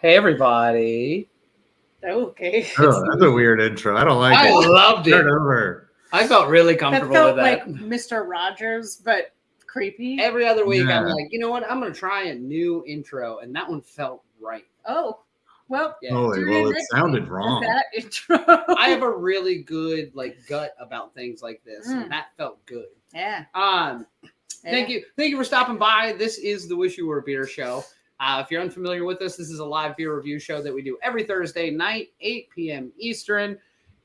Hey, everybody. Okay. Oh, that's a weird intro. I don't like it. I loved it. Start over. I felt really That comfortable felt with that. like Mr. Rogers, but creepy. Every other week, I'm Yeah. like, you know what? I'm going to try a new intro. And that one felt right. Oh, well, Yeah. Holy, tune well, in it next sounded week for wrong. that intro. I have a really good gut about things like this. And that felt good. Yeah. Thank you for stopping by. This is the Wish You Were a Beer show. If you're unfamiliar with us, this is a live beer review show that we do every Thursday night, 8 p.m. Eastern,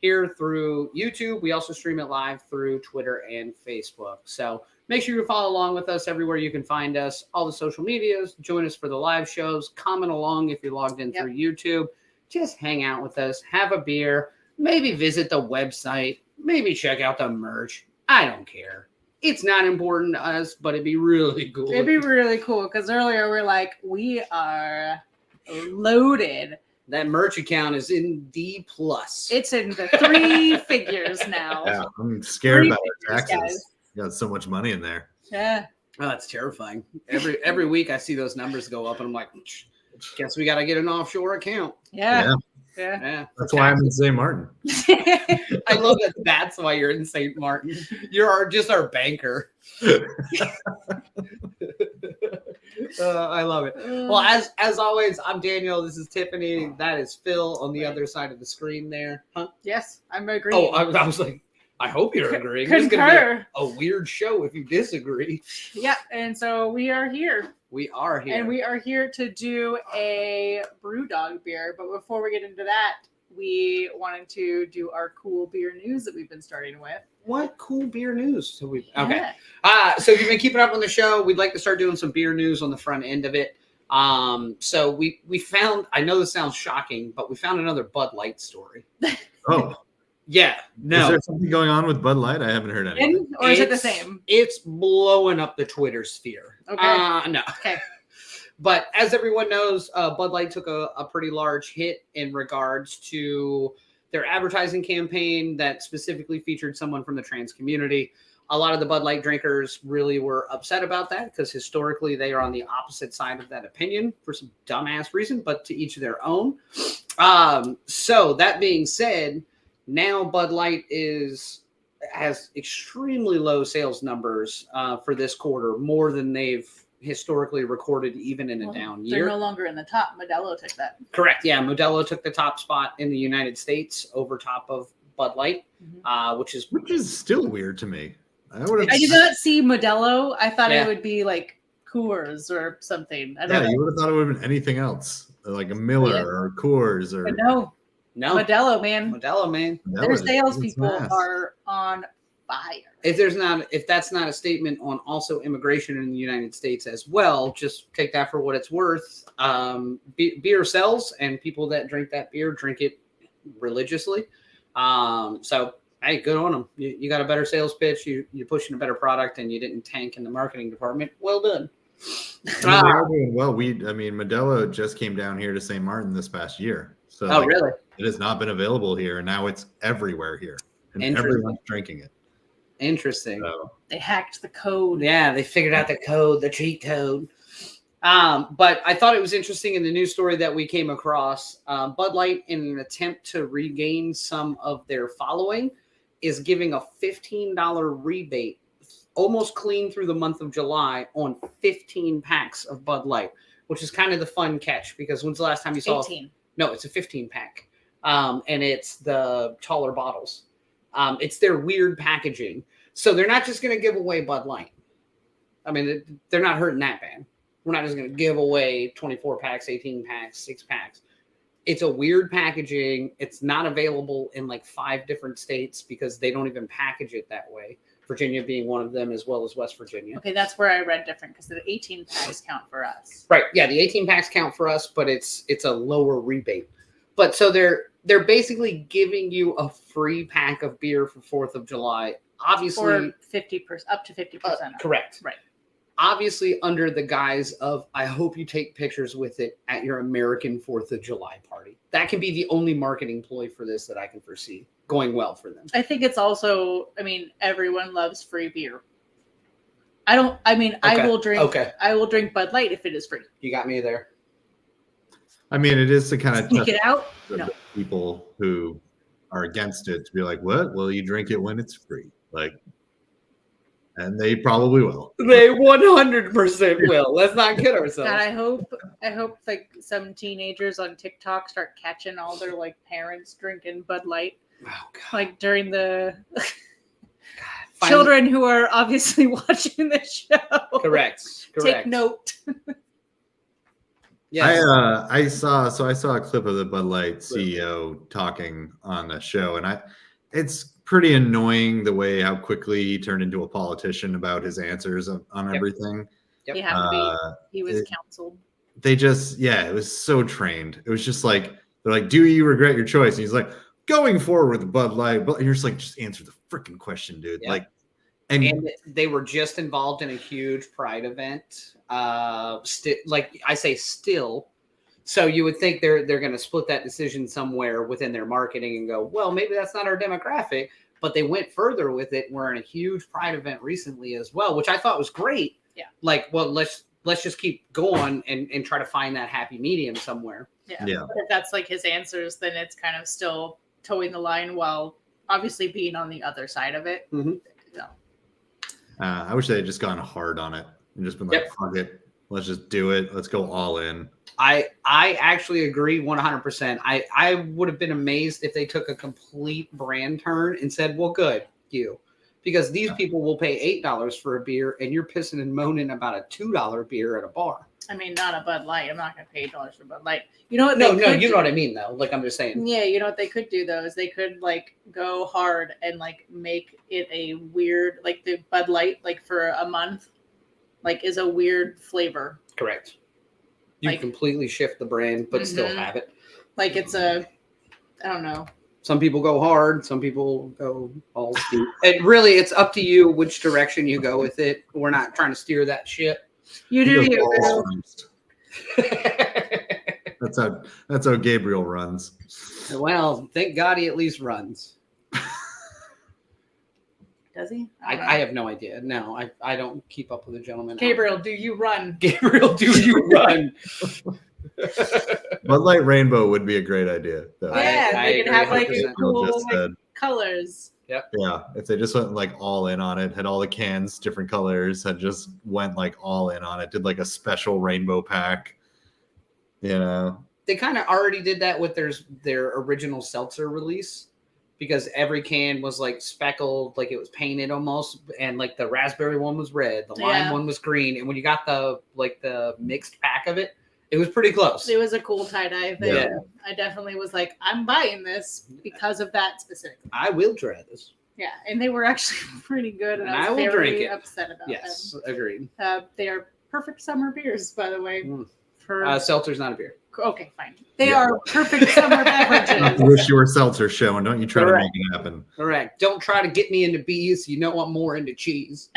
here through YouTube. We also stream it live through Twitter and Facebook. So make sure you follow along with us everywhere you can find us, all the social medias. Join us for the live shows. Comment along if you're logged in through YouTube. Just hang out with us. Have a beer. Maybe visit the website. Maybe check out the merch. I don't care. It's not important to us, but it'd be really cool. It'd be really cool because earlier we're like, we are loaded. That merch account is in D+. It's in the 3 figures now. Yeah, I'm scared 3 about our figures, taxes. guys. You got so much money in there. Yeah. Oh, that's terrifying. Every week I see those numbers go up, and I'm like, guess we got to get an offshore account. Yeah. That's why I'm in St. Martin. I love that. That's why you're in St. Martin. You're just our banker. I love it. Well, as always, I'm Daniel. This is Tiffany. That is Phil on the other side of the screen there. Huh? Yes, I'm agreeing. Oh, I was like, I hope you're agreeing. Concur. It's going to be a weird show if you disagree. Yeah, and so we are here. We are here. And we are here to do a BrewDog beer. But before we get into that, we wanted to do our cool beer news that we've been starting with. What cool beer news? So okay. Yeah. So if you've been keeping up on the show, we'd like to start doing some beer news on the front end of it. So we found, I know this sounds shocking, but we found another Bud Light story. Oh. Yeah. No. Is there something going on with Bud Light? I haven't heard anything. Or is it the same? It's blowing up the Twitter sphere. Okay. No. Okay. But as everyone knows, Bud Light took a pretty large hit in regards to their advertising campaign that specifically featured someone from the trans community. A lot of the Bud Light drinkers really were upset about that because historically they are on the opposite side of that opinion for some dumbass reason, but to each their own. So that being said, now Bud Light has extremely low sales numbers for this quarter, more than they've historically recorded even in a down year. They're no longer in the top. Modelo took that. Correct. Yeah, Modelo took the top spot in the United States over top of Bud Light, which is still weird to me. I did not see Modelo. I thought it would be like Coors or something. You would have thought it would have been anything else, like a Miller or Coors or. But no, Modelo, man. Their salespeople are on fire. If that's not a statement on also immigration in the United States as well, just take that for what it's worth. Beer sells, and people that drink that beer drink it religiously. So hey, good on them. You got a better sales pitch. You're pushing a better product, and you didn't tank in the marketing department. Well done. Well, Modelo just came down here to St. Martin this past year. So really? It has not been available here, and now it's everywhere here, and everyone's drinking it. Interesting. So. They hacked the code. Yeah, they figured out the code, the cheat code. But I thought it was interesting in the news story that we came across. Bud Light, in an attempt to regain some of their following, is giving a $15 rebate, almost clean through the month of July, on 15 packs of Bud Light, which is kind of the fun catch, because when's the last time you saw 18? No, it's a 15 pack. And it's the taller bottles. It's their weird packaging. So they're not just going to give away Bud Light. I mean, they're not hurting that bad. We're not just going to give away 24 packs, 18 packs, 6 packs. It's a weird packaging. It's not available in like 5 different states because they don't even package it that way. Virginia being one of them, as well as West Virginia. Okay, that's where I read different, because the 18 packs count for us. Right. Yeah, the 18 packs count for us, but it's a lower rebate. But so they're basically giving you a free pack of beer for 4th of July. Obviously, or 50%, up to 50%. Correct. Right. Obviously, under the guise of, I hope you take pictures with it at your American 4th of July party. That can be the only marketing ploy for this that I can foresee going well for them. I think it's also, everyone loves free beer. I will drink Bud Light if it is free. You got me there. I mean, it is to kind of Sneak it out. No. people who are against it to be like, what? Well, you drink it when it's free. Like, and they probably will. They 100% will. Let's not kid ourselves. God, I hope like some teenagers on TikTok start catching all their like parents drinking Bud Light, Oh, God. like during the Finally- children who are obviously watching this show. Correct. Take note. Yes. I saw a clip of the Bud Light CEO talking on the show, and it's pretty annoying the way how quickly he turned into a politician about his answers on everything. Yep. He had to be. He was counseled. They just, it was so trained. It was just like, they're like, do you regret your choice? And he's like, going forward with Bud Light. But you're just like, just answer the freaking question, dude. Yep. Like, and they were just involved in a huge Pride event. Like I say, still. So you would think they're going to split that decision somewhere within their marketing and go, well, maybe that's not our demographic. But they went further with it. We're in a huge Pride event recently as well, which I thought was great. Yeah. Like, well, let's just keep going and try to find that happy medium somewhere. Yeah. But if that's like his answers, then it's kind of still towing the line while obviously being on the other side of it. Mm-hmm. So. I wish they had just gone hard on it and just been like, fuck it. Let's just do it. Let's go all in. I actually agree 100%. I would have been amazed if they took a complete brand turn and said, well, good, you. Because these people will pay $8 for a beer, and you're pissing and moaning about a $2 beer at a bar. I mean, not a Bud Light. I'm not going to pay $8 for Bud Light. You know what? No, you know what I mean, though. Like, I'm just saying. Yeah, you know what they could do, though, is they could, like, go hard and, like, make it a weird, like, the Bud Light, like, for a month, like, is a weird flavor. Correct. You Like, completely shift the brand, but still have it. Like, it's I don't know. Some people go hard. Some people go all deep. And really, it's up to you which direction you go with it. We're not trying to steer that ship. You do you. That's how Gabriel runs. Well, thank God he at least runs. Does he? I have no idea. No, I don't keep up with the gentleman. Gabriel, do you run? Gabriel, do you run? Bud Light Rainbow would be a great idea. Though. Yeah, I they could agree have like 100%. cool like, colors. Yep. Yeah, if they just went like all in on it, had all the cans different colors, had just went like all in on it, did like a special rainbow pack. You know, They kind of already did that with their original seltzer release, because every can was like speckled, like it was painted almost, and like the raspberry one was red, the lime one was green, and when you got the mixed pack of it, it was pretty close. It was a cool tie-dye thing. Yeah. I definitely was like, I'm buying this because of that specifically. I will try this. Yeah, and they were actually pretty good, and I I was will very drink it. upset about Yes, them. agreed. They are perfect summer beers, by the way. For Seltzer's not a beer. okay, fine. They are perfect summer beverages. wish you were seltzer show, and don't you try to make it happen. Correct. Don't try to get me into bees. You know I'm more into cheese.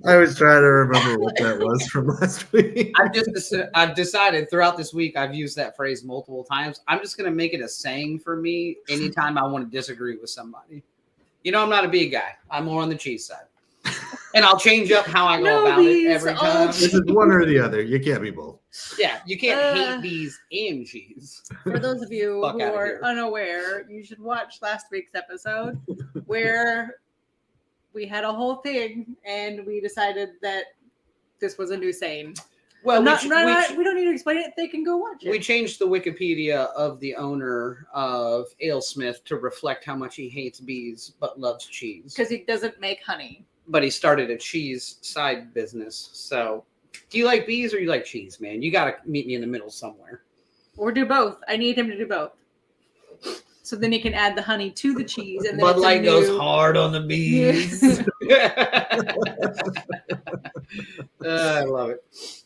I was trying to remember what that was from last week. I've decided throughout this week, I've used that phrase multiple times. I'm just going to make it a saying for me anytime I want to disagree with somebody. You know, I'm not a bee guy. I'm more on the cheese side. And I'll change up how I go about it every time. This is one or the other. You can't be both. Yeah, you can't hate bees and cheese. For those of you Fuck who outta are here. unaware, you should watch last week's episode where we had a whole thing and we decided that this was a new saying. Well, we don't need to explain it. They can go watch it. we changed the Wikipedia of the owner of AleSmith to reflect how much he hates bees but loves cheese. Because he doesn't make honey. But he started a cheese side business. So, do you like bees or you like cheese, man? You got to meet me in the middle somewhere. Or do both. I need him to do both. So then he can add the honey to the cheese. And then Bud it's a Light goes new- hard on the bees. I love it.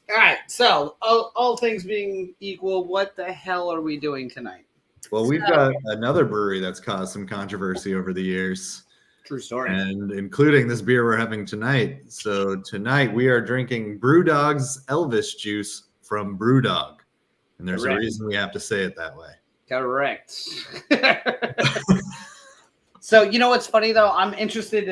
All right. So, all things being equal, what the hell are we doing tonight? Well, we've got another brewery that's caused some controversy over the years. True story. And including this beer we're having tonight. So tonight we are drinking BrewDog's Elvis juice from BrewDog. And there's a reason we have to say it that way. Correct. So, you know what's funny, though? I'm interested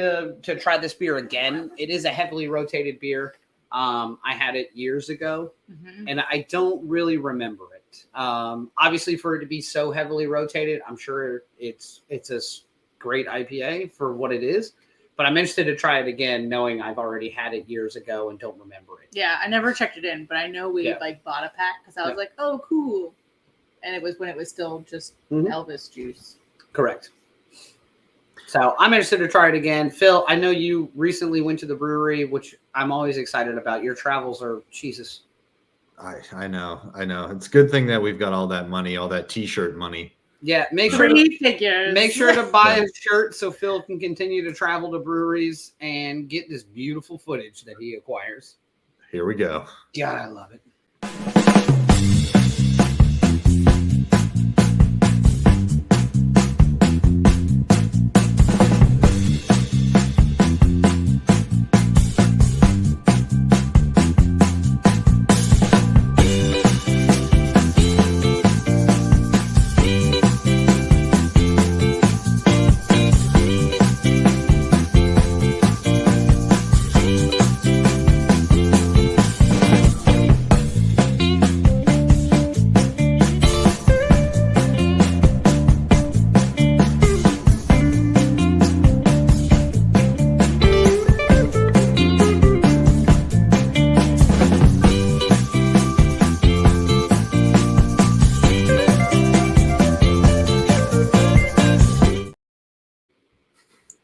to try this beer again. It is a heavily rotated beer. I had it years ago, Mhm. and I don't really remember it. Obviously, for it to be so heavily rotated, I'm sure it's a great IPA for what it is. But I'm interested to try it again, knowing I've already had it years ago and don't remember it. Yeah, I never checked it in, but I know we like bought a pack because I was like, oh, cool. And it was when it was still just Elvis juice. Correct. So I'm interested to try it again. Phil, I know you recently went to the brewery, which I'm always excited about. Your travels are Jesus. I know. It's a good thing that we've got all that money, all that T-shirt money. Yeah, make sure to buy a shirt so Phil can continue to travel to breweries and get this beautiful footage that he acquires. Here we go. God, I love it.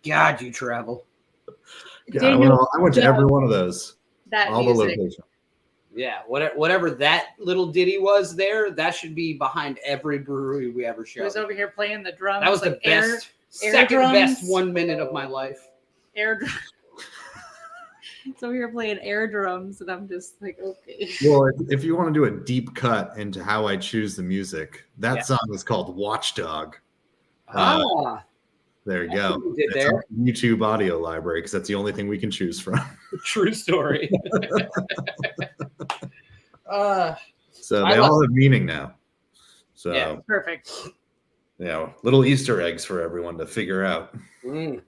God, you travel. Yeah, I went to every one of those. All the locations. Yeah, whatever that little ditty was there, that should be behind every brewery we ever showed. He was over here playing the drums. That was the best, second best 1 minute of my life. Air drums. So we were playing air drums, and I'm just like, okay. Well, if you want to do a deep cut into how I choose the music, that song is called Watchdog. There you go. It's on YouTube audio library because that's the only thing we can choose from. True story. So they all have meaning now. So yeah, perfect. Yeah, little Easter eggs for everyone to figure out.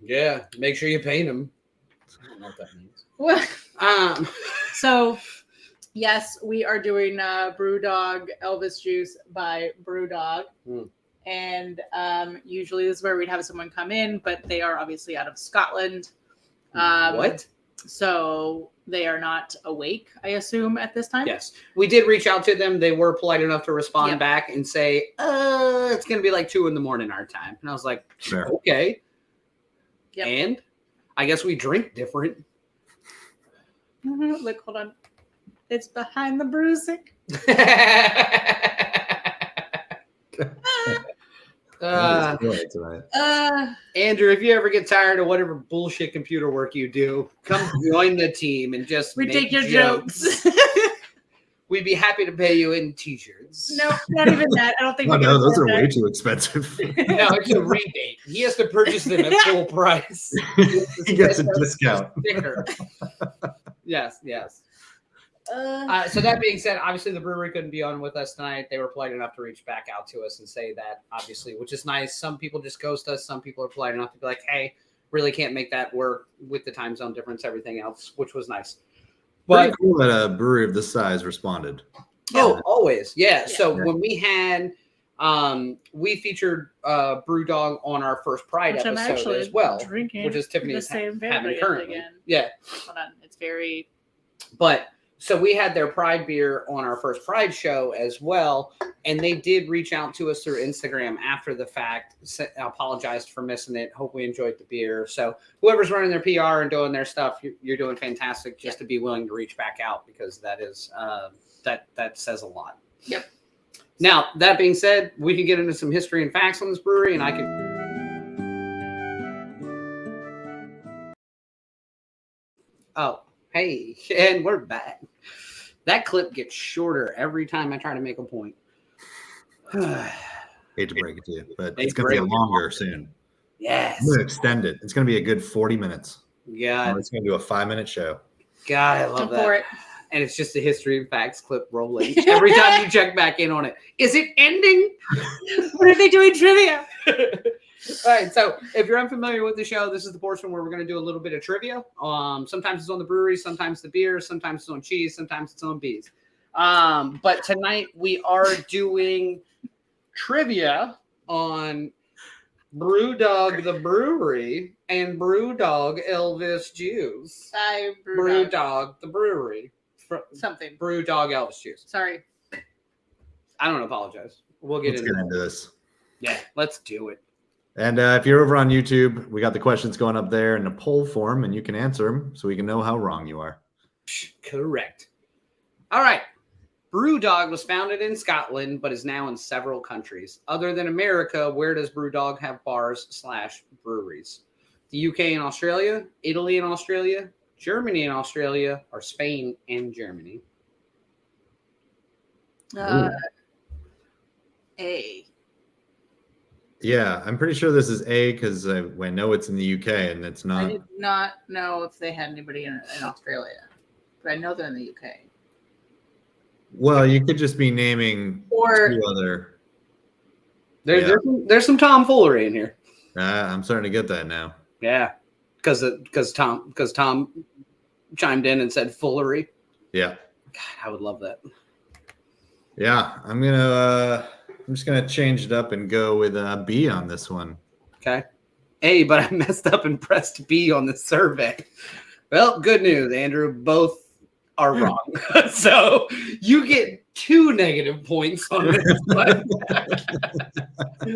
Yeah, make sure you paint them. I don't know what that means. So yes, we are doing BrewDog Elvis Juice by BrewDog. And usually this is where we'd have someone come in, but they are obviously out of Scotland. What? So they are not awake, I assume, at this time. Yes. We did reach out to them. They were polite enough to respond back and say, it's going to be like 2 a.m. our time. And I was like, sure. Okay. Yep. And I guess we drink different. Look, hold on. It's behind the bruising. Andrew, if you ever get tired of whatever bullshit computer work you do, come join the team and just we make take your jokes. We'd be happy to pay you in t-shirts. No, not even that. I don't think. No, those are way too expensive. No, it's a rebate. He has to purchase them at full price. He gets a discount. Sticker. Yes. So that being said, obviously the brewery couldn't be on with us tonight. They were polite enough to reach back out to us and say that, obviously, which is nice. Some people just ghost us. Some people are polite enough to be like, hey, really can't make that work with the time zone difference, everything else, which was nice. Pretty cool that a brewery of this size responded. Oh, always. Yeah. So when we had, we featured BrewDog on our first Pride episode as well, which is Tiffany's having currently. Yeah. Hold on. It's very. But so we had their Pride beer on our first Pride show as well. And they did reach out to us through Instagram after the fact, apologized for missing it. Hope we enjoyed the beer. So whoever's running their PR and doing their stuff, you're doing fantastic just to be willing to reach back out, because that is, that says a lot. Yep. Now, that being said, we can get into some history and facts on this brewery, and I can. Oh, hey, and we're back. That clip gets shorter every time I try to make a point. Hate to break it to you, but it's going to be longer soon. Yes. I'm going to extend it. It's going to be a good 40 minutes. God. It's going to do a 5-minute show. God, I love that. And it's just a history and facts clip rolling every time you check back in on it. Is it ending? What are they doing trivia? right. So if you're unfamiliar with the show, this is the portion where we're going to do a little bit of trivia. Sometimes it's on the brewery, sometimes the beer, sometimes it's on cheese, sometimes it's on bees. But tonight we are doing trivia on BrewDog the Brewery and BrewDog Elvis Juice. BrewDog the Brewery. Something. BrewDog Elvis Juice. Sorry. I don't apologize. Let's get into this. Yeah, let's do it. And if you're over on YouTube, we got the questions going up there in a poll form, and you can answer them so we can know how wrong you are. Correct. All right. BrewDog was founded in Scotland, but is now in several countries. Other than America, where does BrewDog have bars/breweries? The UK and Australia, Italy and Australia, Germany and Australia, or Spain and Germany? A. Yeah, I'm pretty sure this is A because I know it's in the UK and it's not. I did not know if they had anybody in Australia, but I know they're in the UK. Well, you could just be naming two other. There's some tomfoolery in here. I'm starting to get that now. Yeah, because Tom chimed in and said foolery. Yeah. God, I would love that. Yeah, I'm just gonna change it up and go with B on this one. Okay. A, but I messed up and pressed B on the survey. Well, good news, Andrew. Both are wrong. So you get 2 negative points on this one.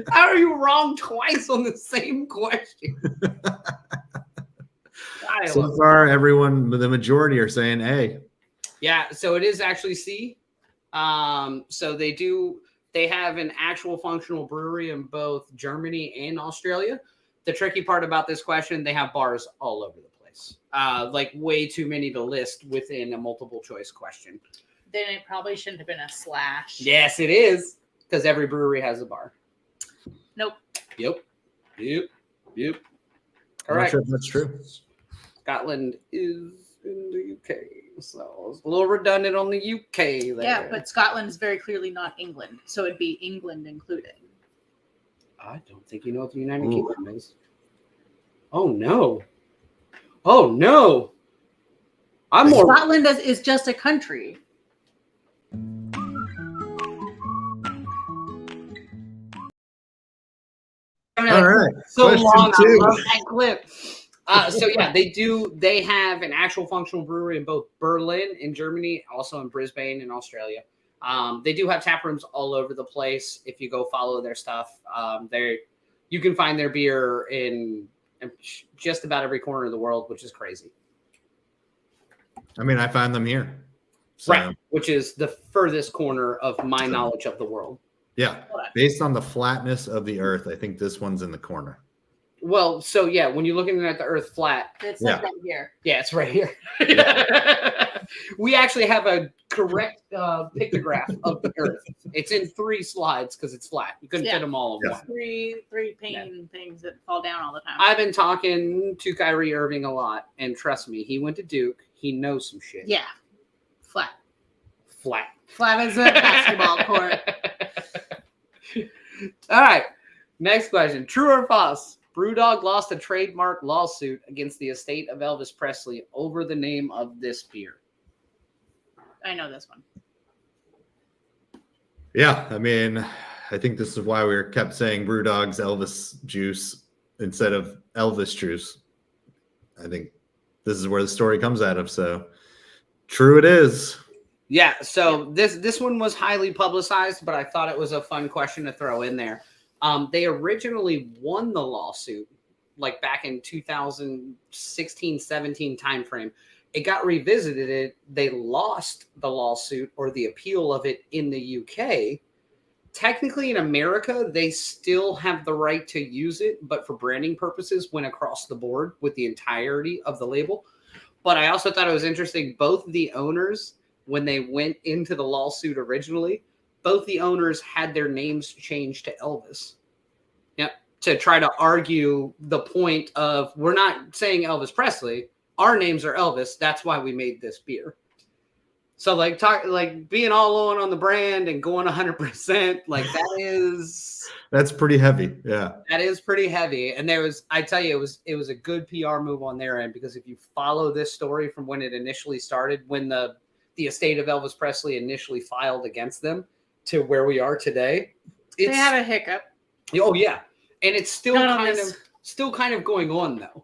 How are you wrong twice on the same question? So far, the majority are saying A. Yeah, so it is actually C. So they have an actual functional brewery in both Germany and Australia. The tricky part about this question, they have bars all over the place. Like way too many to list within a multiple choice question. Then it probably shouldn't have been a slash. Yes, it is. Because every brewery has a bar. Nope. Yep. Correct. I'm not sure if that's true. Scotland is in the UK. So it's a little redundant on the UK there. Yeah, but Scotland is very clearly not England. So it'd be England included. I don't think you know what the United Kingdom is. Oh, no. Oh, no. Scotland is just a country. All right. So Question long. 2. I love that clip. So yeah, they have an actual functional brewery in both Berlin in Germany, also in Brisbane in Australia. They do have tap rooms all over the place. If you go follow their stuff, you can find their beer in just about every corner of the world, which is crazy. I mean, I find them here. So. Right, which is the furthest corner of my knowledge of the world. Yeah, based on the flatness of the earth, I think this one's in the corner. Well, so yeah, when you're looking at the earth flat. It's like right here. Yeah, it's right here. We actually have a correct pictograph of the earth. It's in 3 slides because it's flat. You couldn't fit them all in one. 3 painting things that fall down all the time. I've been talking to Kyrie Irving a lot, and trust me, he went to Duke. He knows some shit. Yeah. Flat. Flat as a basketball court. All right. Next question. True or false? BrewDog lost a trademark lawsuit against the estate of Elvis Presley over the name of this beer. I know this one. Yeah, I mean, I think this is why we kept saying BrewDog's Elvis juice instead of Elvis juice. I think this is where the story comes out of. So true it is. Yeah, so this one was highly publicized, but I thought it was a fun question to throw in there. They originally won the lawsuit, like back in 2016-17 timeframe. It got revisited. They lost the lawsuit or the appeal of it in the UK. Technically, in America, they still have the right to use it, but for branding purposes, went across the board with the entirety of the label. But I also thought it was interesting. Both the owners, when they went into the lawsuit originally, both the owners had their names changed to Elvis. Yep. To try to argue the point of, we're not saying Elvis Presley. Our names are Elvis. That's why we made this beer. So like being all on the brand and going 100%, like that's pretty heavy. Yeah. That is pretty heavy. And I tell you, it was a good PR move on their end, because if you follow this story from when it initially started, when the estate of Elvis Presley initially filed against them to where we are today, they had a hiccup. Oh yeah. And it's still kind of going on though.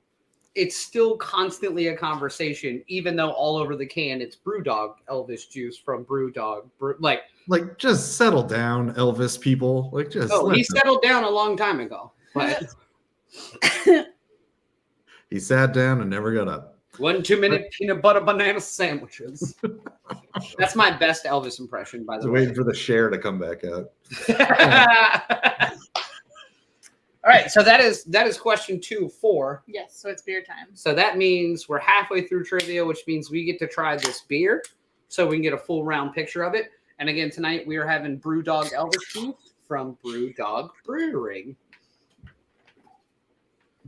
It's still constantly a conversation, even though all over the can it's BrewDog Elvis juice from BrewDog. Like just settle down, Elvis people. Like just. Oh, he settled down a long time ago. But he sat down and never got up. 1 2-minute peanut butter banana sandwiches. That's my best Elvis impression, by the way. Waiting for the share to come back out. All right, so that is question 2 4. Yes, so it's beer time. So that means we're halfway through trivia, which means we get to try this beer, so we can get a full round picture of it. And again, tonight we are having BrewDog Elvis juice from BrewDog Brewery.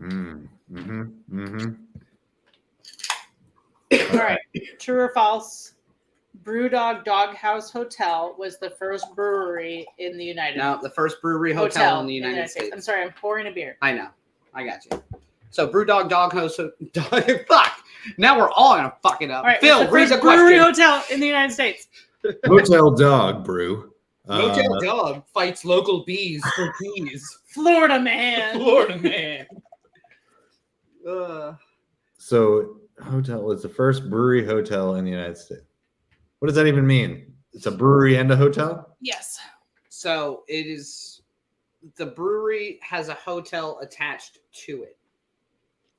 All right, true or false? BrewDog Doghouse Hotel was the first brewery in the United States. No, the first brewery hotel in the United States. I'm sorry, I'm pouring a beer. I know. I got you. So BrewDog Doghouse. Fuck. Now we're all gonna fuck it up. All right, Phil, read the question. Brewery hotel in the United States. Hotel Dog Brew. Hotel Dog fights local bees for peas. Florida man. Florida man. So hotel was the first brewery hotel in the United States. What does that even mean? It's a brewery and a hotel? Yes. So it is. The brewery has a hotel attached to it.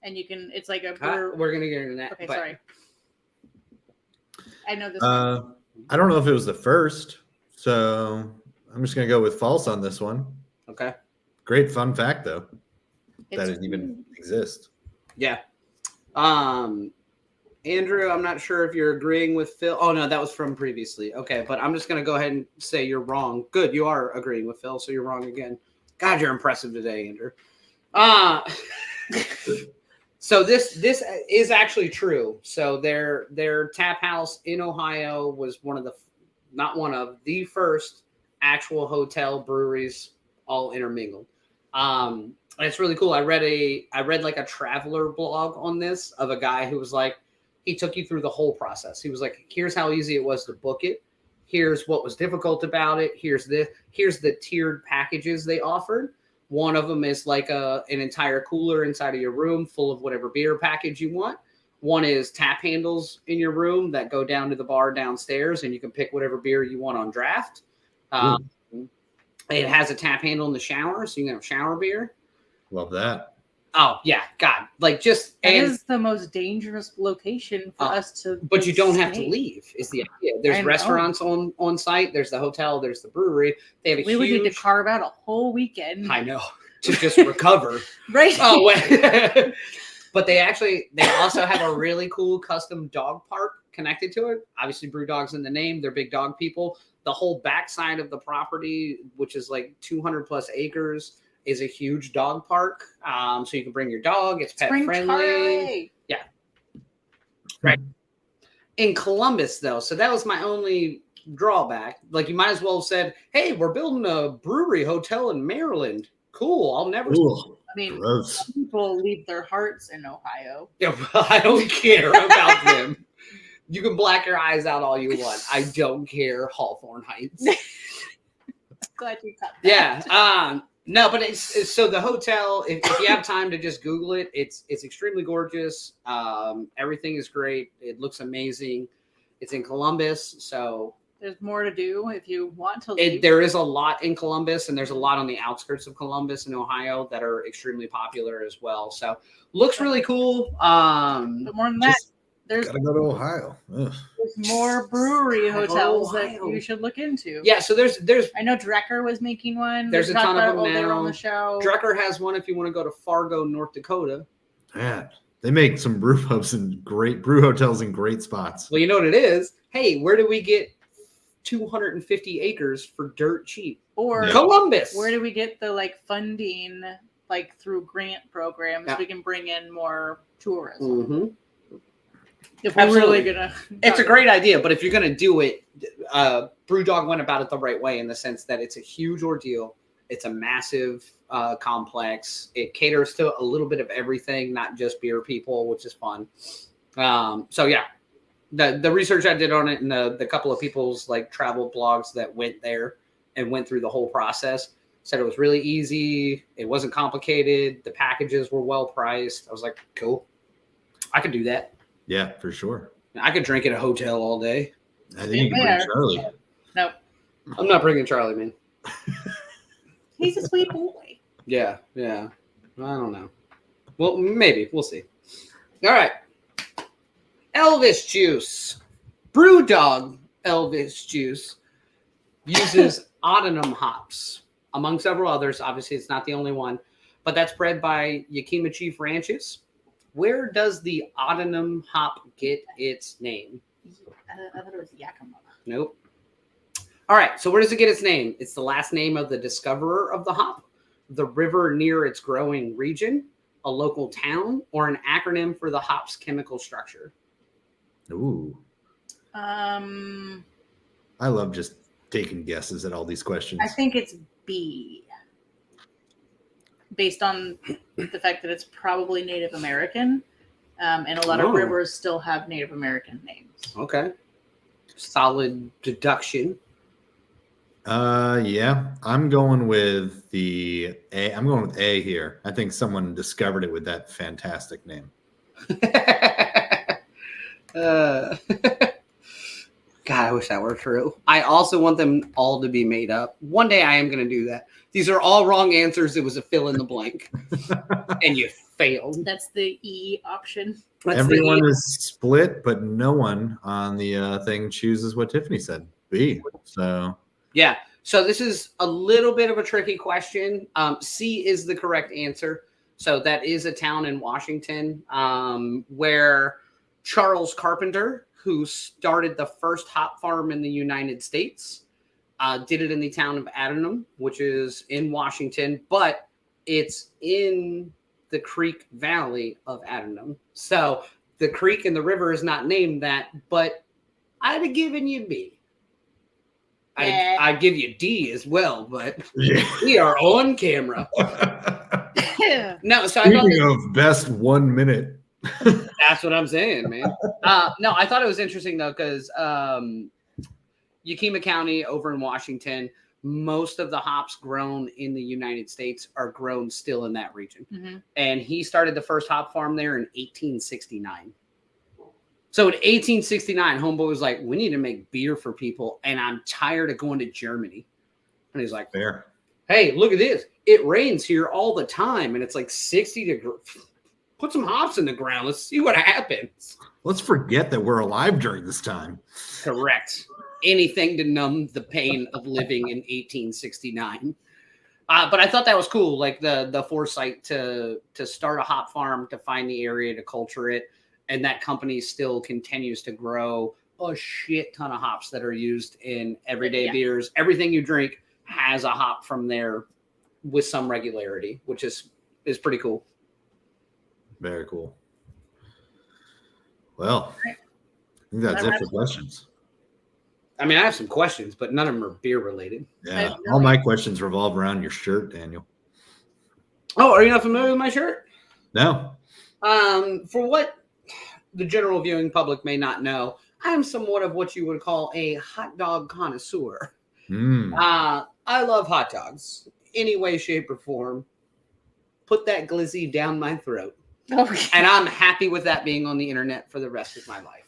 And you can. It's like a brewery. We're gonna get into that. Okay, sorry. I know this. I don't know if it was the first, so I'm just gonna go with false on this one. Okay. Great fun fact though, that it even exists. Yeah. Andrew, I'm not sure if you're agreeing with Phil. Oh no, that was from previously. Okay, but I'm just gonna go ahead and say you're wrong. Good, you are agreeing with Phil, so you're wrong again. God, you're impressive today, Andrew. So this is actually true. So their tap house in Ohio was the first actual hotel breweries all intermingled. And it's really cool. I read like a traveler blog on this of a guy who was like, he took you through the whole process. He was like, here's how easy it was to book it. Here's what was difficult about it. Here's the tiered packages they offered. One of them is like an entire cooler inside of your room full of whatever beer package you want. One is tap handles in your room that go down to the bar downstairs, and you can pick whatever beer you want on draft. It has a tap handle in the shower, so you can have shower beer. Love that. Oh yeah, God! Like that is the most dangerous location for us to. But you don't have to leave. Is the idea? There's restaurants on site. There's the hotel. There's the brewery. They have we would need to carve out a whole weekend. I know, to just recover. Right. Oh wait. But they also have a really cool custom dog park connected to it. Obviously, BrewDog's in the name. They're big dog people. The whole backside of the property, which is like 200 plus acres, is a huge dog park. So you can bring your dog. It's pet friendly. Charlie. Yeah. Right. In Columbus, though, so that was my only drawback. Like, you might as well have said, hey, we're building a brewery hotel in Maryland. Cool. I'll never. I mean, some people leave their hearts in Ohio. Yeah, well, I don't care about them. You can black your eyes out all you want. I don't care. Hawthorne Heights. Glad you cut that. Yeah. No, but it's so the hotel, if you have time to just Google it, it's extremely gorgeous. Everything is great. It looks amazing. It's in Columbus, so there's more to do if you want to leave. There is a lot in Columbus, and there's a lot on the outskirts of Columbus in Ohio that are extremely popular as well. So looks really cool. But more than that, gotta go to Ohio. Ugh. There's more brewery hotels that you should look into. Yeah, so there's. I know Drecker was making one. There's a ton of them now. On the show. Drecker has one if you want to go to Fargo, North Dakota. Man, they make some brew pubs and great brew hotels in great spots. Well, you know what it is? Hey, where do we get 250 acres for dirt cheap? Or Columbus. Where do we get the funding through grant programs? Yeah. We can bring in more tourism. Mm-hmm. If we're Absolutely. really gonna, It's a great idea, but if you're going to do it, BrewDog went about it the right way in the sense that it's a huge ordeal. It's a massive complex. It caters to a little bit of everything, not just beer people, which is fun. So yeah, the research I did on it and the couple of people's like travel blogs that went there and went through the whole process said it was really easy. It wasn't complicated. The packages were well priced. I was like, cool. I could do that. Yeah, for sure. I could drink at a hotel all day. I think you can bring Charlie. Nope. I'm not bringing Charlie, man. He's a sweet boy. Yeah. I don't know. Well, maybe. We'll see. All right. Elvis juice. BrewDog Elvis juice uses Odenum hops, among several others. Obviously, it's not the only one, but that's bred by Yakima Chief Ranches. Where does the Odenum hop get its name? I thought it was Yakima. Nope. All right, so where does it get its name? It's the last name of the discoverer of the hop, the river near its growing region, a local town, or an acronym for the hop's chemical structure. Ooh. I I love just taking guesses at all these questions. think it's B. Based on the fact that it's probably Native American, and a lot of rivers still have Native American names. Okay. Solid deduction. Yeah, I'm going with A. I'm going with A here. I think someone discovered it with that fantastic name. God, I wish that were true. I also want them all to be made up. One day I am going to do that. These are all wrong answers. It was a fill in the blank. And you failed. That's the E option. That's Everyone is split, but no one on the thing chooses what Tiffany said. B. So yeah. So this is a little bit of a tricky question. C is the correct answer. So that is a town in Washington where Charles Carpenter, who started the first hop farm in the United States, did it in the town of Odenum, which is in Washington, but it's in the Creek Valley of Odenum. So the creek and the river is not named that, but I'd have given you B. I'd give you D as well, but we are on camera. No, so speaking of best 1 minute. That's what I'm saying, man. No, I thought it was interesting though, because Yakima County over in Washington, most of the hops grown in the United States are grown still in that region. Mm-hmm. And he started the first hop farm there in 1869. So in 1869, homeboy was like, we need to make beer for people, and I'm tired of going to Germany. And he's like, fair. Hey, look at this. It rains here all the time, and it's like 60 degrees. Put some hops in the ground. Let's see what happens. Let's forget that we're alive during this time. Correct. Anything to numb the pain of living in 1869. But I thought that was cool, like the foresight to start a hop farm, to find the area, to culture it, and that company still continues to grow a shit ton of hops that are used in everyday beers. Everything you drink has a hop from there with some regularity, which is pretty cool. Very cool. Well, I think that's it for questions. I mean, I have some questions, but none of them are beer related. Yeah, all my questions revolve around your shirt, Daniel. Oh, are you not familiar with my shirt? No. For what the general viewing public may not know, I am somewhat of what you would call a hot dog connoisseur. I love hot dogs, any way, shape, or form. Put that glizzy down my throat. Okay. And I'm happy with that being on the internet for the rest of my life.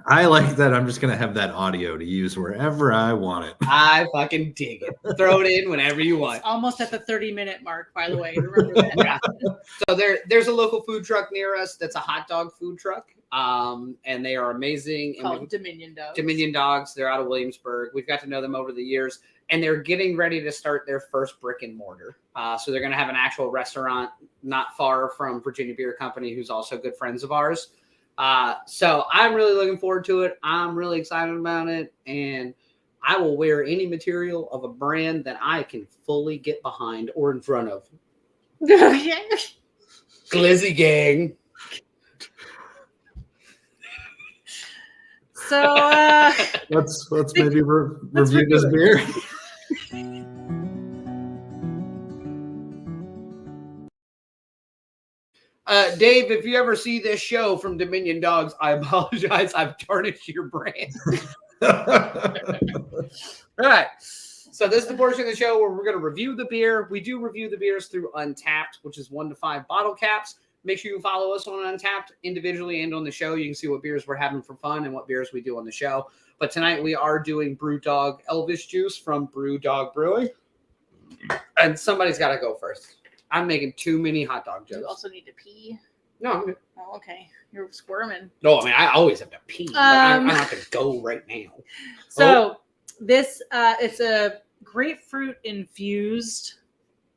I like that. I'm just going to have that audio to use wherever I want it. I fucking dig it. Throw it in whenever you want. It's almost at the 30-minute mark, by the way. Remember that. So there's a local food truck near us that's a hot dog food truck. And they are amazing. Called Dominion Dogs. Dominion Dogs. They're out of Williamsburg. We've got to know them over the years. And they're getting ready to start their first brick and mortar. So they're going to have an actual restaurant not far from Virginia Beer Company, who's also good friends of ours. So I'm really looking forward to it. I'm really excited about it. And I will wear any material of a brand that I can fully get behind or in front of. Glizzy gang. So let's maybe review this beer. Dave, if you ever see this show from Dominion Dogs, I apologize. I've tarnished your brand. All right. So this is the portion of the show where we're going to review the beer. We do review the beers through Untapped, which is 1 to 5 bottle caps. Make sure you follow us on Untapped individually and on the show. You can see what beers we're having for fun and what beers we do on the show. But tonight we are doing BrewDog Elvis juice from BrewDog Brewing. And somebody's got to go first. I'm making too many hot dog jokes. You also need to pee. No, I'm good. Oh, okay. You're squirming. No, I mean, I always have to pee. But I don't have to go right now. So this, it's a grapefruit infused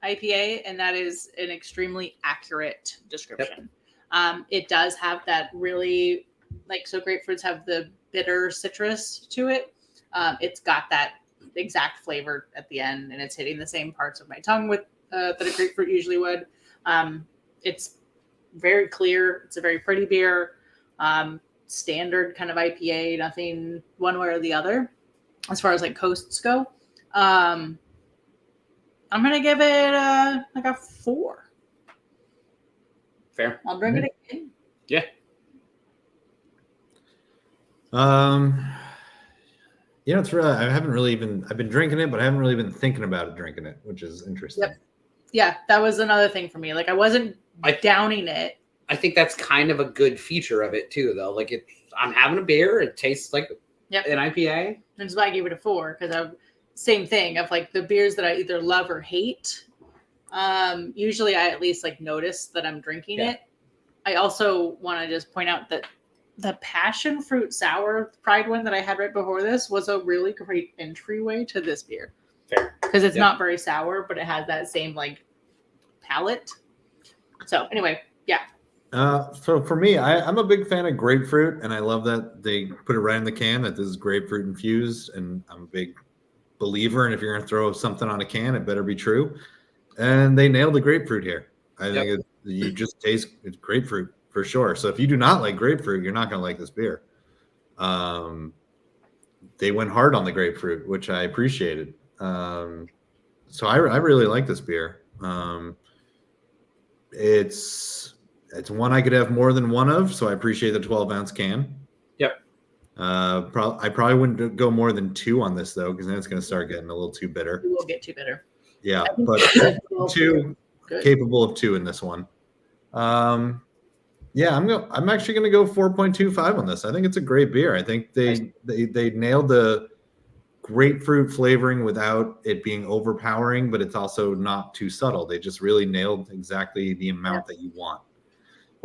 IPA, and that is an extremely accurate description. Yep. It does have that really, so grapefruits have the bitter citrus to it. It's got that exact flavor at the end, and it's hitting the same parts of my tongue with that a grapefruit usually would. It's very clear. It's a very pretty beer. Standard kind of IPA, nothing one way or the other as far as coasts go. I'm going to give it a 4. Fair. I'll drink it again. Yeah. It's really, I've been drinking it, but I haven't really been thinking about drinking it, which is interesting. Yep. Yeah, that was another thing for me. I wasn't downing it. I think that's kind of a good feature of it too, though. I'm having a beer. It tastes like an IPA. That's why I gave it a 4, because same thing of the beers that I either love or hate. Usually I at least notice that I'm drinking it. I also want to just point out that the passion fruit sour Pride one that I had right before this was a really great entryway to this beer. Fair. Because it's not very sour, but it has that same palate. So anyway, yeah. So for me, I'm a big fan of grapefruit, and I love that they put it right in the can that this is grapefruit infused, and I'm a big believer. And if you're going to throw something on a can, it better be true. And they nailed the grapefruit here. I think you just taste it's grapefruit for sure. So if you do not like grapefruit, you're not going to like this beer. They went hard on the grapefruit, which I appreciated. So I really like this beer. It's one I could have more than one of, so I appreciate the 12-ounce can. Yep. I probably wouldn't go more than 2 on this though, because then it's going to start getting a little too bitter. It will get too bitter. Yeah, but 2 capable of 2 in this one. Yeah, I'm actually going to go 4.25 on this. I think it's a great beer. I think they nailed the grapefruit flavoring without it being overpowering, but it's also not too subtle. They just really nailed exactly the amount that you want.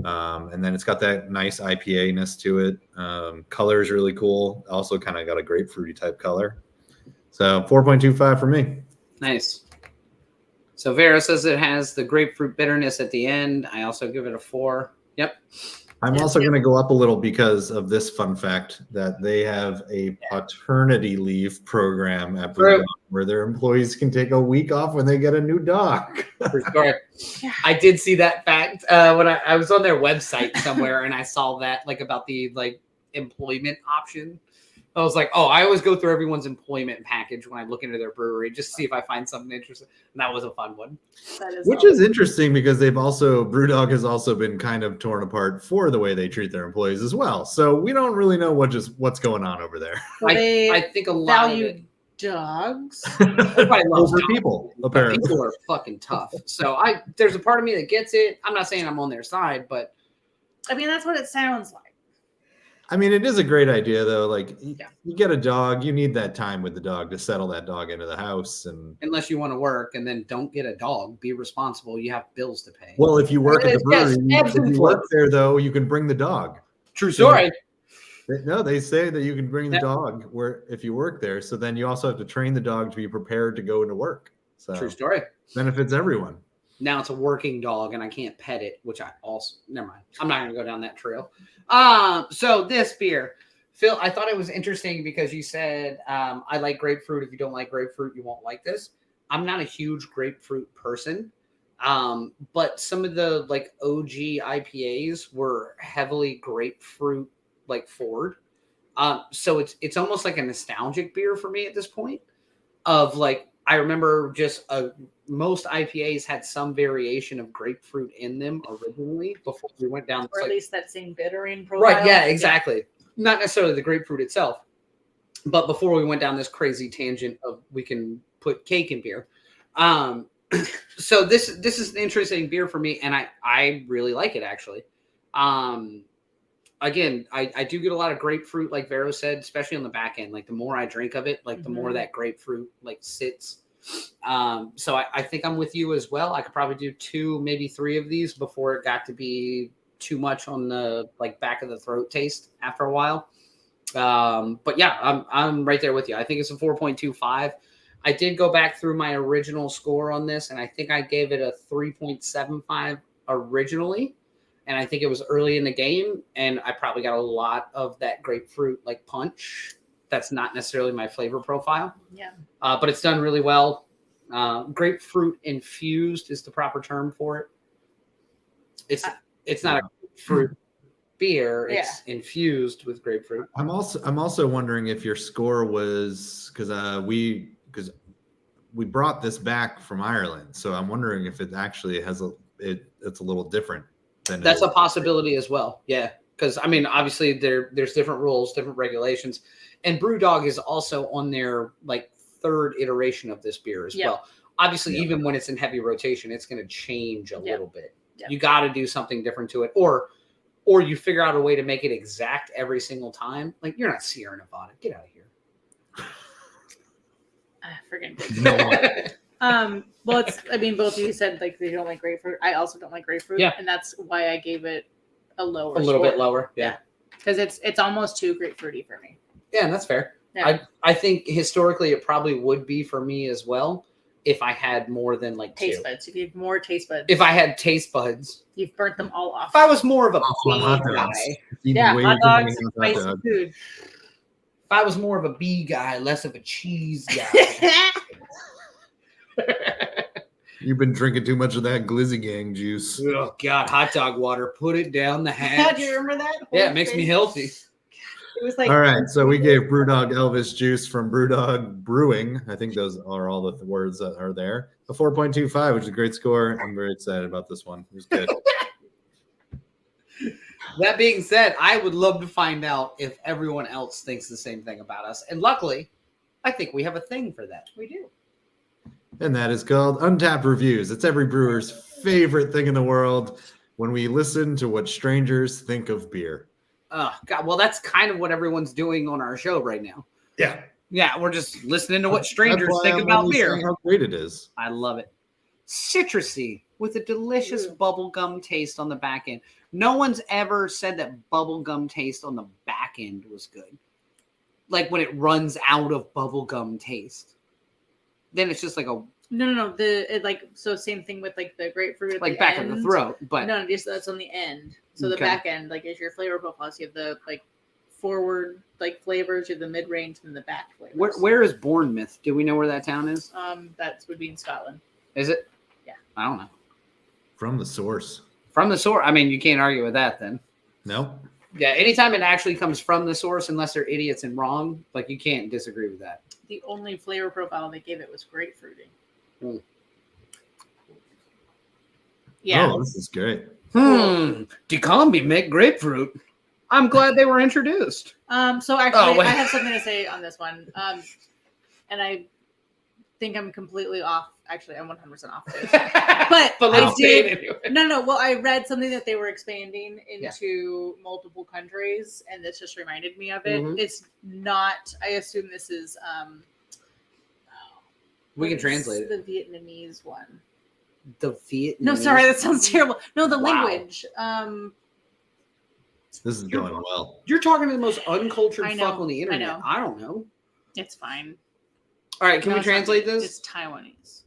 And then it's got that nice IPA-ness to it. Color is really cool. Also kind of got a grapefruity type color. So 4.25 for me. Nice. So Vera says it has the grapefruit bitterness at the end. I also give it a 4. Yep. I'm also going to go up a little because of this fun fact that they have a paternity leave program at BrewDog where their employees can take a week off when they get a new dog. For sure. I did see that fact when I was on their website somewhere and I saw that about the employment option. I was like, oh, I always go through everyone's employment package when I look into their brewery just to see if I find something interesting. And that was a fun one. Which is interesting because BrewDog has also been kind of torn apart for the way they treat their employees as well. So we don't really know what's going on over there. I think a lot value of it, dogs. Everybody loves over dogs. people, apparently. People are fucking tough. So there's a part of me that gets it. I'm not saying I'm on their side, but I mean, that's what it sounds like. I mean, it is a great idea, though. You get a dog, you need that time with the dog to settle that dog into the house. And unless you want to work, and then don't get a dog. Be responsible. You have bills to pay. Well, if you work at the brewery, if you work there, though, you can bring the dog. True story. No, they say that you can bring the dog if you work there. So then you also have to train the dog to be prepared to go into work. So true story. Benefits everyone. Now it's a working dog and I can't pet it, which I also, never mind. I'm not going to go down that trail. So this beer, Phil, I thought it was interesting because you said, I like grapefruit. If you don't like grapefruit, you won't like this. I'm not a huge grapefruit person. But some of the OG IPAs were heavily grapefruit forward. So it's almost like a nostalgic beer for me at this point. Of like, I remember just most IPAs had some variation of grapefruit in them originally before we went down. Or at least that same bittering profile. Right? Yeah, exactly. Not necessarily the grapefruit itself, but before we went down this crazy tangent of we can put cake in beer. So this is an interesting beer for me, and I really like it actually. Again, I do get a lot of grapefruit, like Vero said, especially on the back end. Like the more I drink of it, like the more that grapefruit like sits. So I think I'm with you as well. I could probably do 2, maybe 3 of these before it got to be too much on the like back of the throat taste after a while. But yeah, I'm right there with you. I think it's a 4.25. I did go back through my original score on this, and I think I gave it a 3.75 originally. And I think it was early in the game, and I probably got a lot of that grapefruit like punch. That's not necessarily my flavor profile. Yeah. But it's done really well. Grapefruit infused is the proper term for it. It's not a fruit beer. It's infused with grapefruit. I'm also wondering if your score was because we brought this back from Ireland, so I'm wondering if it actually has it's a little different. That's a possibility as well. Yeah. Because I mean, obviously there's different rules, different regulations, and BrewDog is also on their like 3rd iteration of this beer as well. Obviously, even when it's in heavy rotation, it's going to change a little bit. Yeah. You got to do something different to it, or you figure out a way to make it exact every single time. Like you're not Sierra Nevada. Get out of here. Friggin' well, both of you said like they don't like grapefruit. I also don't like grapefruit, and that's why I gave it a little bit lower. Yeah, because it's almost too grapefruity for me. Yeah, and that's fair. Yeah. I think historically it probably would be for me as well if I had more than like taste buds. If you have more taste buds. If I had taste buds, you've burnt them all off. If I was more of a bee guy, hot dogs, spicy food. If I was more of a bee guy, less of a cheese guy. You've been drinking too much of that Glizzy Gang juice. Oh God, hot dog water. Put it down the hatch. Do you remember that? Yeah, it makes me healthy. It was like all right. So we gave BrewDog Elvis juice from BrewDog Brewing. I think those are all the words that are there. A 4.25, which is a great score. I'm very excited about this one. It was good. That being said, I would love to find out if everyone else thinks the same thing about us. And luckily, I think we have a thing for that. We do. And that is called Untapped Reviews. It's every brewer's favorite thing in the world when we listen to what strangers think of beer. Oh, God. Well, that's kind of what everyone's doing on our show right now. Yeah. Yeah, we're just listening to what strangers think about beer. How great it is. I love it. Citrusy with a delicious bubblegum taste on the back end. No one's ever said that bubblegum taste on the back end was good. Like when it runs out of bubblegum taste. Then it's just like a... No. So same thing with like the grapefruit. Like back in the throat. But no, just that's on the end. So the back end, like, is your flavor profile. So you have the like forward like flavors, you have the mid range, and the back flavors. Where is Bournemouth? Do we know where that town is? That would be in Scotland. Is it? Yeah. I don't know. From the source. From the source. I mean, you can't argue with that then. No. Yeah, anytime it actually comes from the source, unless they're idiots and wrong, like you can't disagree with that. The only flavor profile they gave it was grapefruity. Mm. Yeah. Oh, this is great. Dicombi make grapefruit. I'm glad they were introduced. So actually, I have something to say on this one. And I think I'm completely off. Actually, I'm 100% off. But I did. Anyway. No. Well, I read something that they were expanding into multiple countries, and this just reminded me of it. Mm-hmm. It's not. I assume this is. We can translate it. The Vietnamese one. The Vietnamese. No, sorry, that sounds terrible. No, the language. This is going well. You're talking to the most uncultured fuck on the internet. I don't know. It's fine. All right, can we translate this? It's Taiwanese.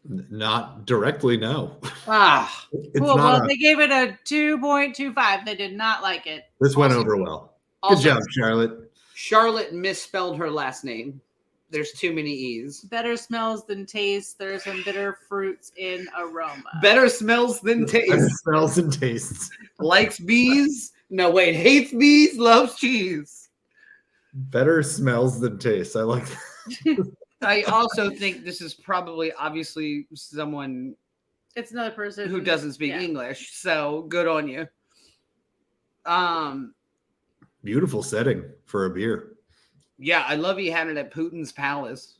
Not directly, no. Cool. Well, they gave it a 2.25. They did not like it. This went over well. Good job, Charlotte. Charlotte misspelled her last name. There's too many E's. Better smells than taste. There's some bitter fruits in aroma. Better smells than taste. Better smells and tastes. Likes bees. No, wait. Hates bees. Loves cheese. Better smells than tastes. I like that. I also think this is probably obviously someone It's another person who doesn't speak English, so good on you. Beautiful setting for a beer. Yeah, I love you had it at Putin's palace.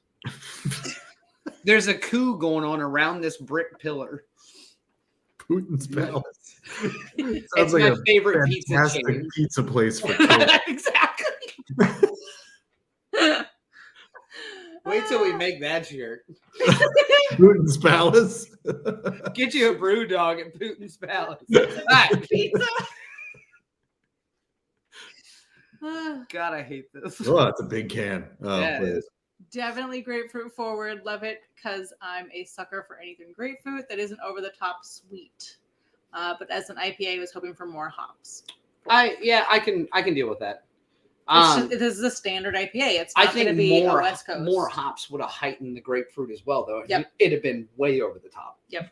There's a coup going on around this brick pillar. Putin's palace. It's like my favorite pizza chain. Pizza place for kids. Exactly. Wait till we make that shirt. Putin's palace. Get you a brew dog at Putin's palace. All right, pizza. God, I hate this. Oh, that's a big can. Oh, Yeah, it please. is. Definitely grapefruit forward. Love it because I'm a sucker for anything grapefruit that isn't over the top sweet. But as an IPA, I was hoping for more hops. I can deal with that. This is a standard IPA. It's I not going to think be more a West Coast. more hops would have heightened the grapefruit as well, though. Yep. It'd have been way over the top. Yep.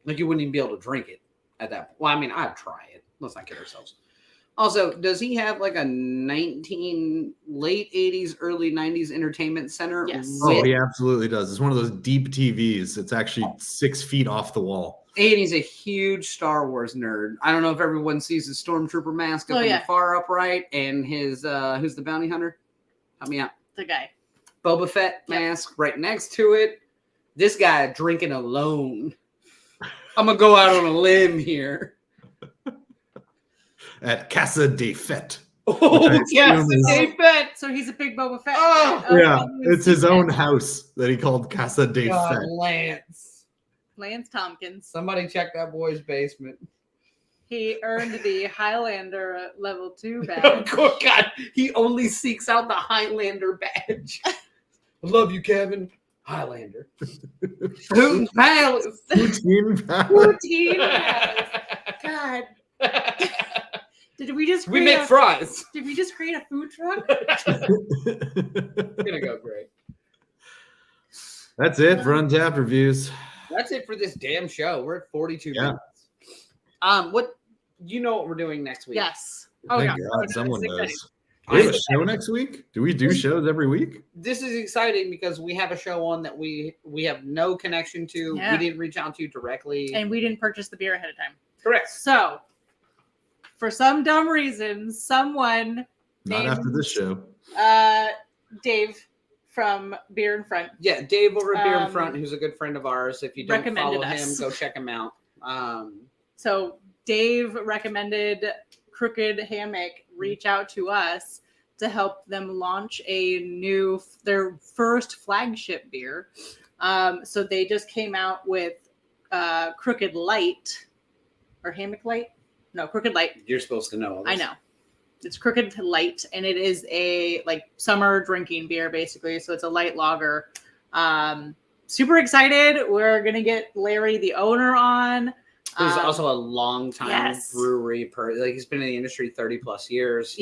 Like you wouldn't even be able to drink it at that point. Well, I mean, I'd try it. Let's not kid ourselves. Also, does he have like a late 80s, early 90s entertainment center? Yes. Oh, he absolutely does. It's one of those deep TVs. It's actually 6 feet off the wall. And he's a huge Star Wars nerd. I don't know if everyone sees his Stormtrooper mask up in the far upright and his who's the bounty hunter? Help me out. The guy. Boba Fett mask right next to it. This guy drinking alone. I'm gonna go out on a limb here. At Casa de Fett. Oh, yes, de Fett. So he's a big Boba Fett. Oh, yeah, it's his own house that he called Casa de Fett. Lance Tompkins. Somebody check that boy's basement. He earned the Highlander level 2 badge. Oh, God. He only seeks out the Highlander badge. I love you, Kevin. Highlander. Putin's palace. Poutine palace. Poutine palace. God. Did we just we make fries. Did we just create a food truck? It's gonna go great. That's it for Untapped Reviews. That's it for this damn show. We're at 42 Yeah. minutes. What we're doing next week? Yes. Oh, yeah. God, someone does. I Do we have a show next week? Do we do shows every week? This is exciting because we have a show on that we have no connection to. Yeah. We didn't reach out to directly. And we didn't purchase the beer ahead of time. Correct. So, for some dumb reason, someone Not named, after this show. Dave from Beer in Front. Yeah, Dave over at Beer in Front, who's a good friend of ours. If you don't follow recommended him, us. go check him out. So Dave recommended Crooked Hammock reach out to us to help them launch their first flagship beer. So they just came out with Crooked Light or Hammock Light. No, Crooked Light. You're supposed to know all this. I know. It's Crooked Light, and it is a summer drinking beer, basically. So it's a light lager. Super excited. We're gonna get Larry, the owner, on. Who's also a long time Yes. brewery he's been in the industry 30 plus years.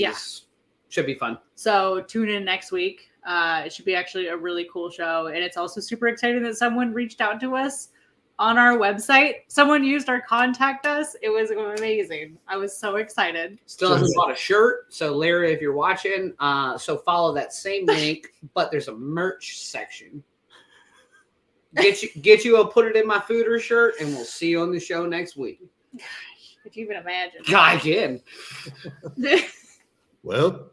Should be fun. So tune in next week. It should be actually a really cool show, and it's also super exciting that someone reached out to us on our website. Someone used our contact us. It was amazing. I was so excited. Still hasn't bought a shirt. So Larry, if you're watching, so follow that same link, but there's a merch section. Get you a put it in my fooder shirt, and we'll see you on the show next week. Gosh, could you even imagine? I can. Well,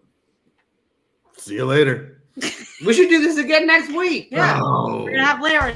see you later. We should do this again next week. Yeah, Oh. we're gonna have Larry.